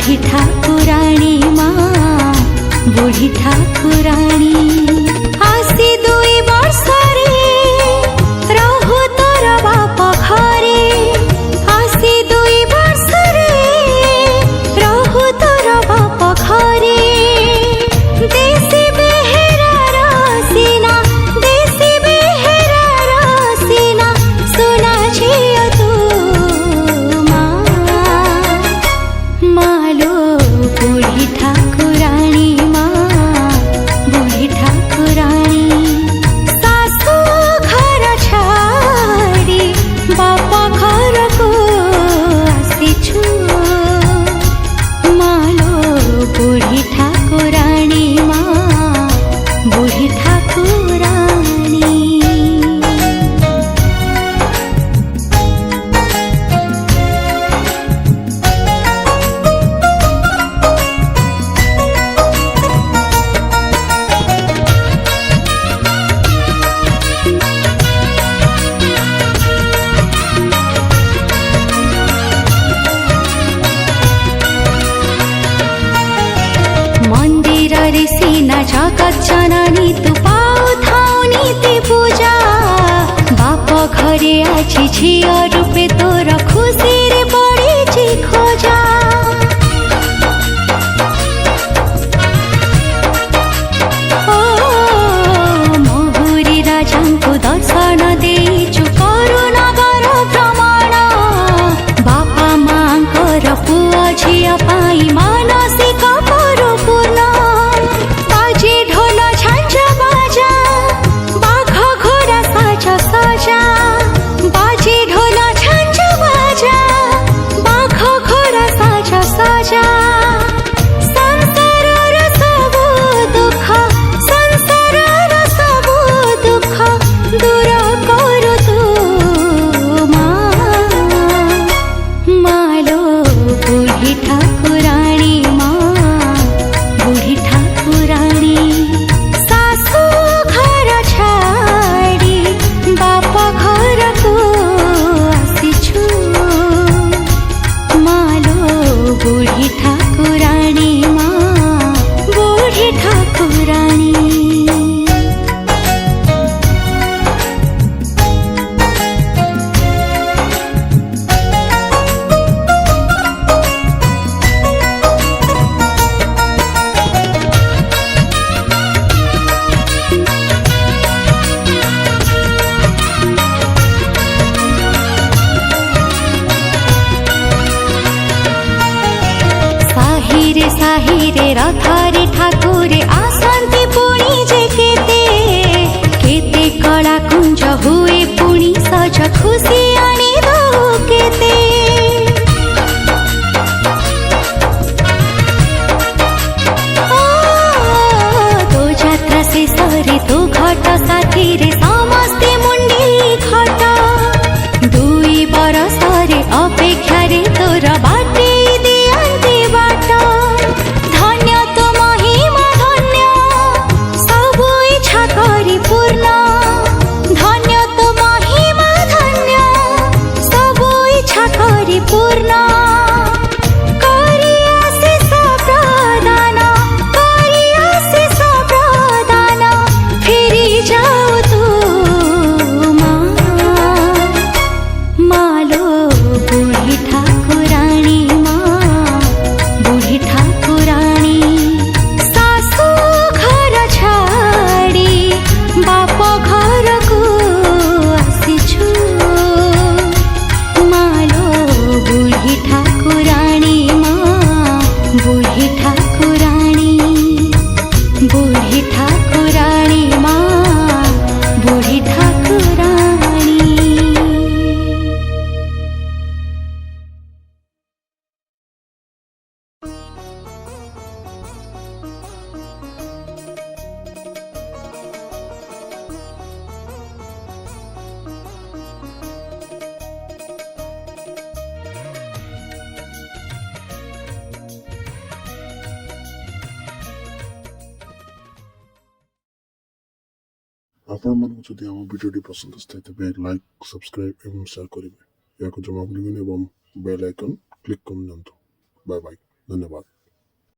बुढ़ी ठाकुराणी माँ बुढ़ी ठाकुराणी आसी दुई वर्षरे रहु तोर बाप घरे आसी दुई वर्षरे रहु तोर बाप घरे देशी बेहेरार सीना देशी बेहेरार सीना सुना झियो तू मालो बुढ़ी ठाकुराणी माँ बुढ़ी ठाकुराणी सासू घर छाड़ी बाप घर को आसीछु मालो बुढ़ी ठाकुराणी माँ बुढ़ी ठाकुराणी। मंदिर रे सीना जगत जननी तू पाऊ नीति पूजा बाप घरे आछि झियो रूपे तोर खुशी रे पड़िछि खोजा ओ महुरी राजांकु दर्शन देइछु करुणगर भ्रमण बापा मांकर पुआ झियो पाई मानसिक परिपूर्ण बाजे ढोल झांझ बाजा बाघ घोड़ा साज सजा बाजे ढोल झांझ बाजा बाघ घोड़ा साज सजा संसारर सबु दुख दूर करू तू मालो बुढ़ी ठाकुराणी माँ बुढ़ी ठाकुराणी सासू घर छाड़ी बाप घर को आसीछु मालो बुढ़ी ठाकुराणी माँ बुढ़ी ठाकुराणी। साहिरे रथरे ठाकुरे आसन्ति पुणी जे केते कला कुंज हुए पुणी सज खुशी आनी दो केते तो यात्रा से सरे तो घट साथी रे समस्ते मुंडी घट दुई बरसरे अपेक्षा रे तोर बाटे दियन्ते बाट धन्य तो महिमा धन्य सबु इच्छा करी पूर्ण धन्य तो महिमा धन्य सबु इच्छा करी पूर्ण करी आशीष प्रदान फेरि जाऊ तू मालो बुढ़ी ठाकुराणी माँ बुढ़ी ठाकुराणी सासू घर छाड़ी बाप घर को आसीछु मालो बुढ़ी ठाकुराणी माँ बुढ़ी ठाकुराणी बुढ़ी ठाकुराणी माँ बुढ़ी ठाकुराणी। ଆପଣମାନଙ୍କୁ ଯଦି ଆମ ଭିଡ଼ିଓଟି ପସନ୍ଦ ଆସିଥାଏ ତେବେ ଲାଇକ୍ ସବସ୍କ୍ରାଇବ୍ ଏବଂ ସେୟାର କରିବେ। ଏହାକୁ ଜମା ଭୁଲିବେନି ଏବଂ ବେଲ୍ ଆଇକନ୍ କ୍ଲିକ୍ କରିଦିଅନ୍ତୁ। Bye bye. धन्यवाद।